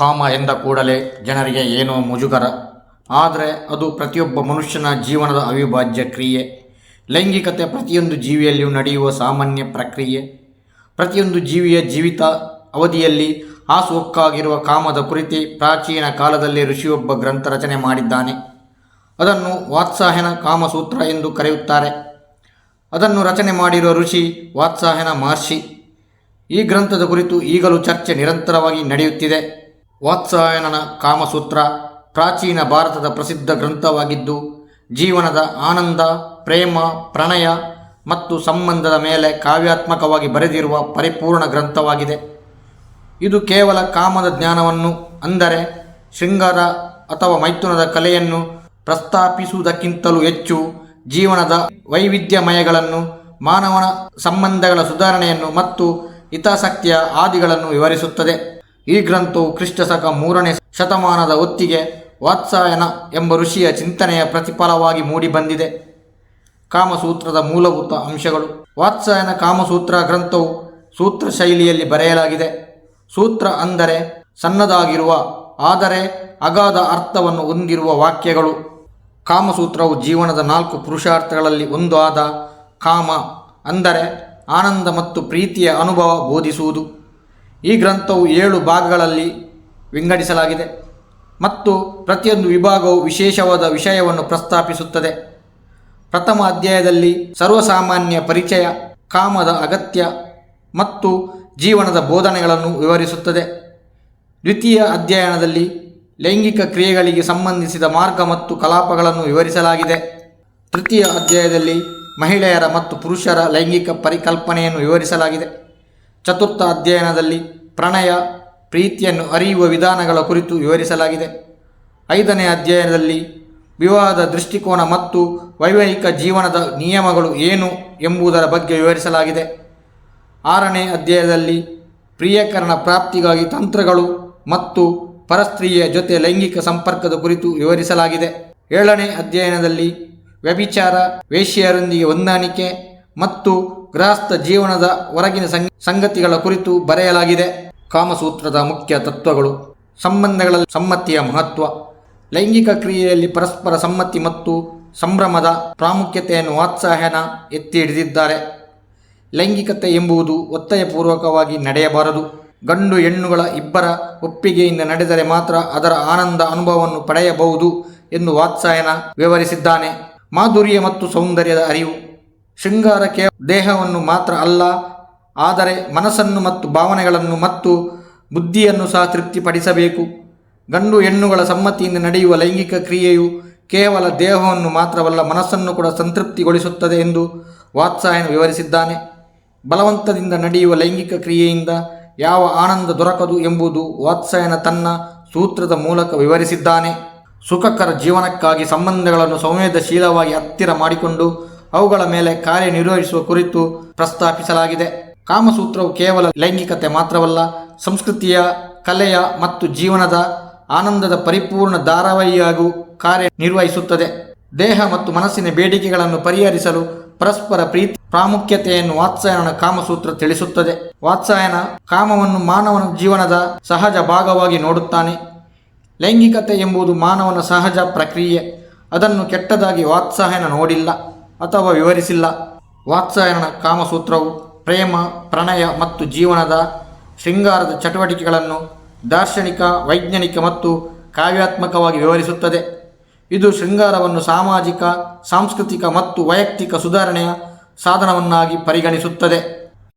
ಕಾಮ ಎಂದ ಕೂಡಲೇ ಜನರಿಗೆ ಏನೋ ಮುಜುಗರ. ಆದರೆ ಅದು ಪ್ರತಿಯೊಬ್ಬ ಮನುಷ್ಯನ ಜೀವನದ ಅವಿಭಾಜ್ಯ ಕ್ರಿಯೆ. ಲೈಂಗಿಕತೆ ಪ್ರತಿಯೊಂದು ಜೀವಿಯಲ್ಲಿಯೂ ನಡೆಯುವ ಸಾಮಾನ್ಯ ಪ್ರಕ್ರಿಯೆ. ಪ್ರತಿಯೊಂದು ಜೀವಿಯ ಜೀವಿತ ಅವಧಿಯಲ್ಲಿ ಹಾಸುಹೊಕ್ಕಾಗಿರುವ ಕಾಮದ ಕುರಿತು ಪ್ರಾಚೀನ ಕಾಲದಲ್ಲಿ ಋಷಿಯೊಬ್ಬ ಗ್ರಂಥ ರಚನೆ ಮಾಡಿದ್ದಾನೆ. ಅದನ್ನು ವಾತ್ಸಾಯನ ಕಾಮಸೂತ್ರ ಎಂದು ಕರೆಯುತ್ತಾರೆ. ಅದನ್ನು ರಚನೆ ಮಾಡಿರುವ ಋಷಿ ವಾತ್ಸಾಯನ ಮಹರ್ಷಿ. ಈ ಗ್ರಂಥದ ಕುರಿತು ಈಗಲೂ ಚರ್ಚೆ ನಿರಂತರವಾಗಿ ನಡೆಯುತ್ತಿದೆ. ವಾತ್ಸಾಯನನ ಕಾಮಸೂತ್ರ ಪ್ರಾಚೀನ ಭಾರತದ ಪ್ರಸಿದ್ಧ ಗ್ರಂಥವಾಗಿದ್ದು, ಜೀವನದ ಆನಂದ, ಪ್ರೇಮ, ಪ್ರಣಯ ಮತ್ತು ಸಂಬಂಧದ ಮೇಲೆ ಕಾವ್ಯಾತ್ಮಕವಾಗಿ ಬರೆದಿರುವ ಪರಿಪೂರ್ಣ ಗ್ರಂಥವಾಗಿದೆ. ಇದು ಕೇವಲ ಕಾಮದ ಜ್ಞಾನವನ್ನು, ಅಂದರೆ ಶೃಂಗಾರ ಅಥವಾ ಮೈಥುನದ ಕಲೆಯನ್ನು ಪ್ರಸ್ತಾಪಿಸುವುದಕ್ಕಿಂತಲೂ ಹೆಚ್ಚು ಜೀವನದ ವೈವಿಧ್ಯಮಯಗಳನ್ನು, ಮಾನವನ ಸಂಬಂಧಗಳ ಸುಧಾರಣೆಯನ್ನು ಮತ್ತು ಹಿತಾಸಕ್ತಿಯ ಆದಿಗಳನ್ನು ವಿವರಿಸುತ್ತದೆ. ಈ ಗ್ರಂಥವು ಕ್ರಿಸ್ತಶಕ 3ನೇ ಶತಮಾನದ ಹೊತ್ತಿಗೆ ವಾತ್ಸಾಯನ ಎಂಬ ಋಷಿಯ ಚಿಂತನೆಯ ಪ್ರತಿಫಲವಾಗಿ ಮೂಡಿಬಂದಿದೆ. ಕಾಮಸೂತ್ರದ ಮೂಲಭೂತ ಅಂಶಗಳು. ವಾತ್ಸಾಯನ ಕಾಮಸೂತ್ರ ಗ್ರಂಥವು ಸೂತ್ರ ಶೈಲಿಯಲ್ಲಿ ಬರೆಯಲಾಗಿದೆ. ಸೂತ್ರ ಅಂದರೆ ಸಣ್ಣದಾಗಿರುವ ಆದರೆ ಅಗಾಧ ಅರ್ಥವನ್ನು ಹೊಂದಿರುವ ವಾಕ್ಯಗಳು. ಕಾಮಸೂತ್ರವು ಜೀವನದ 4 ಪುರುಷಾರ್ಥಗಳಲ್ಲಿ ಒಂದು ಆದ ಕಾಮ ಅಂದರೆ ಆನಂದ ಮತ್ತು ಪ್ರೀತಿಯ ಅನುಭವ ಬೋಧಿಸುವುದು. ಈ ಗ್ರಂಥವು 7 ಭಾಗಗಳಲ್ಲಿ ವಿಂಗಡಿಸಲಾಗಿದೆ ಮತ್ತು ಪ್ರತಿಯೊಂದು ವಿಭಾಗವು ವಿಶೇಷವಾದ ವಿಷಯವನ್ನು ಪ್ರಸ್ತಾಪಿಸುತ್ತದೆ. ಪ್ರಥಮ ಅಧ್ಯಾಯದಲ್ಲಿ ಸರ್ವಸಾಮಾನ್ಯ ಪರಿಚಯ, ಕಾಮದ ಅಗತ್ಯ ಮತ್ತು ಜೀವನದ ಬೋಧನೆಗಳನ್ನು ವಿವರಿಸುತ್ತದೆ. ದ್ವಿತೀಯ ಅಧ್ಯಾಯದಲ್ಲಿ ಲೈಂಗಿಕ ಕ್ರಿಯೆಗಳಿಗೆ ಸಂಬಂಧಿಸಿದ ಮಾರ್ಗ ಮತ್ತು ಕಲಾಪಗಳನ್ನು ವಿವರಿಸಲಾಗಿದೆ. ತೃತೀಯ ಅಧ್ಯಾಯದಲ್ಲಿ ಮಹಿಳೆಯರ ಮತ್ತು ಪುರುಷರ ಲೈಂಗಿಕ ಪರಿಕಲ್ಪನೆಯನ್ನು ವಿವರಿಸಲಾಗಿದೆ. ಚತುರ್ಥ ಅಧ್ಯಯನದಲ್ಲಿ ಪ್ರಣಯ, ಪ್ರೀತಿಯನ್ನು ಅರಿಯುವ ವಿಧಾನಗಳ ಕುರಿತು ವಿವರಿಸಲಾಗಿದೆ. 5ನೇ ಅಧ್ಯಾಯದಲ್ಲಿ ವಿವಾಹದ ದೃಷ್ಟಿಕೋನ ಮತ್ತು ವೈವಾಹಿಕ ಜೀವನದ ನಿಯಮಗಳು ಏನು ಎಂಬುದರ ಬಗ್ಗೆ ವಿವರಿಸಲಾಗಿದೆ. 6ನೇ ಅಧ್ಯಾಯದಲ್ಲಿ ಪ್ರಿಯಕರಣ ಪ್ರಾಪ್ತಿಗಾಗಿ ತಂತ್ರಗಳು ಮತ್ತು ಪರಸ್ತ್ರೀಯ ಜೊತೆ ಲೈಂಗಿಕ ಸಂಪರ್ಕದ ಕುರಿತು ವಿವರಿಸಲಾಗಿದೆ. 7ನೇ ಅಧ್ಯಯನದಲ್ಲಿ ವ್ಯಭಿಚಾರ, ವೇಶ್ಯೆಯರೊಂದಿಗೆ ಹೊಂದಾಣಿಕೆ ಮತ್ತು ಗೃಹಸ್ಥ ಜೀವನದ ಹೊರಗಿನ ಸಂಗತಿಗಳ ಕುರಿತು ಬರೆಯಲಾಗಿದೆ. ಕಾಮಸೂತ್ರದ ಮುಖ್ಯ ತತ್ವಗಳು. ಸಂಬಂಧಗಳಲ್ಲಿ ಸಮ್ಮತಿಯ ಮಹತ್ವ. ಲೈಂಗಿಕ ಕ್ರಿಯೆಯಲ್ಲಿ ಪರಸ್ಪರ ಸಮ್ಮತಿ ಮತ್ತು ಸಂಭ್ರಮದ ಪ್ರಾಮುಖ್ಯತೆಯನ್ನು ವಾತ್ಸಾಯನ ಎತ್ತಿ ಹಿಡಿದಿದ್ದಾರೆ. ಲೈಂಗಿಕತೆ ಎಂಬುದು ಒತ್ತಾಯಪೂರ್ವಕವಾಗಿ ನಡೆಯಬಾರದು. ಗಂಡು ಹೆಣ್ಣುಗಳ ಇಬ್ಬರ ಒಪ್ಪಿಗೆಯಿಂದ ನಡೆದರೆ ಮಾತ್ರ ಅದರ ಆನಂದ ಅನುಭವವನ್ನು ಪಡೆಯಬಹುದು ಎಂದು ವಾತ್ಸಾಯನ ವಿವರಿಸಿದ್ದಾನೆ. ಮಾಧುರ್ಯ ಮತ್ತು ಸೌಂದರ್ಯದ ಅರಿವು. ಶೃಂಗಾರ ದೇಹವನ್ನು ಮಾತ್ರ ಅಲ್ಲ, ಆದರೆ ಮನಸ್ಸನ್ನು ಮತ್ತು ಭಾವನೆಗಳನ್ನು ಮತ್ತು ಬುದ್ಧಿಯನ್ನು ಸಹ ತೃಪ್ತಿಪಡಿಸಬೇಕು. ಗಂಡು ಹೆಣ್ಣುಗಳ ಸಮ್ಮತಿಯಿಂದ ನಡೆಯುವ ಲೈಂಗಿಕ ಕ್ರಿಯೆಯು ಕೇವಲ ದೇಹವನ್ನು ಮಾತ್ರವಲ್ಲ, ಮನಸ್ಸನ್ನು ಕೂಡ ಸಂತೃಪ್ತಿಗೊಳಿಸುತ್ತದೆ ಎಂದು ವಾತ್ಸಾಯನ ವಿವರಿಸಿದ್ದಾನೆ. ಬಲವಂತದಿಂದ ನಡೆಯುವ ಲೈಂಗಿಕ ಕ್ರಿಯೆಯಿಂದ ಯಾವ ಆನಂದ ದೊರಕದು ಎಂಬುದು ವಾತ್ಸಾಯನ ತನ್ನ ಸೂತ್ರದ ಮೂಲಕ ವಿವರಿಸಿದ್ದಾನೆ. ಸುಖಕರ ಜೀವನಕ್ಕಾಗಿ ಸಂಬಂಧಗಳನ್ನು ಸಂವೇದನಶೀಲವಾಗಿ ಹತ್ತಿರ ಮಾಡಿಕೊಂಡು ಅವುಗಳ ಮೇಲೆ ಕಾರ್ಯನಿರ್ವಹಿಸುವ ಕುರಿತು ಪ್ರಸ್ತಾಪಿಸಲಾಗಿದೆ. ಕಾಮಸೂತ್ರವು ಕೇವಲ ಲೈಂಗಿಕತೆ ಮಾತ್ರವಲ್ಲ, ಸಂಸ್ಕೃತಿಯ, ಕಲೆಯ ಮತ್ತು ಜೀವನದ ಆನಂದದ ಪರಿಪೂರ್ಣ ಧಾರಾವಾಹಿಯಾಗೂ ಕಾರ್ಯನಿರ್ವಹಿಸುತ್ತದೆ. ದೇಹ ಮತ್ತು ಮನಸ್ಸಿನ ಬೇಡಿಕೆಗಳನ್ನು ಪರಿಹರಿಸಲು ಪರಸ್ಪರ ಪ್ರೀತಿ ಪ್ರಾಮುಖ್ಯತೆಯನ್ನು ವಾತ್ಸಾಯನ ಕಾಮಸೂತ್ರ ತಿಳಿಸುತ್ತದೆ. ವಾತ್ಸಾಯನ ಕಾಮವನ್ನು ಮಾನವನ ಜೀವನದ ಸಹಜ ಭಾಗವಾಗಿ ನೋಡುತ್ತಾನೆ. ಲೈಂಗಿಕತೆ ಎಂಬುದು ಮಾನವನ ಸಹಜ ಪ್ರಕ್ರಿಯೆ. ಅದನ್ನು ಕೆಟ್ಟದಾಗಿ ವಾತ್ಸಾಯನ ನೋಡಿಲ್ಲ ಅಥವಾ ವಿವರಿಸಿಲ್ಲ. ವಾತ್ಸಾಯನ ಕಾಮಸೂತ್ರವು ಪ್ರೇಮ, ಪ್ರಣಯ ಮತ್ತು ಜೀವನದ ಶೃಂಗಾರದ ಚಟುವಟಿಕೆಗಳನ್ನು ದಾರ್ಶನಿಕ, ವೈಜ್ಞಾನಿಕ ಮತ್ತು ಕಾವ್ಯಾತ್ಮಕವಾಗಿ ವಿವರಿಸುತ್ತದೆ. ಇದು ಶೃಂಗಾರವನ್ನು ಸಾಮಾಜಿಕ, ಸಾಂಸ್ಕೃತಿಕ ಮತ್ತು ವೈಯಕ್ತಿಕ ಸುಧಾರಣೆಯ ಸಾಧನವನ್ನಾಗಿ ಪರಿಗಣಿಸುತ್ತದೆ.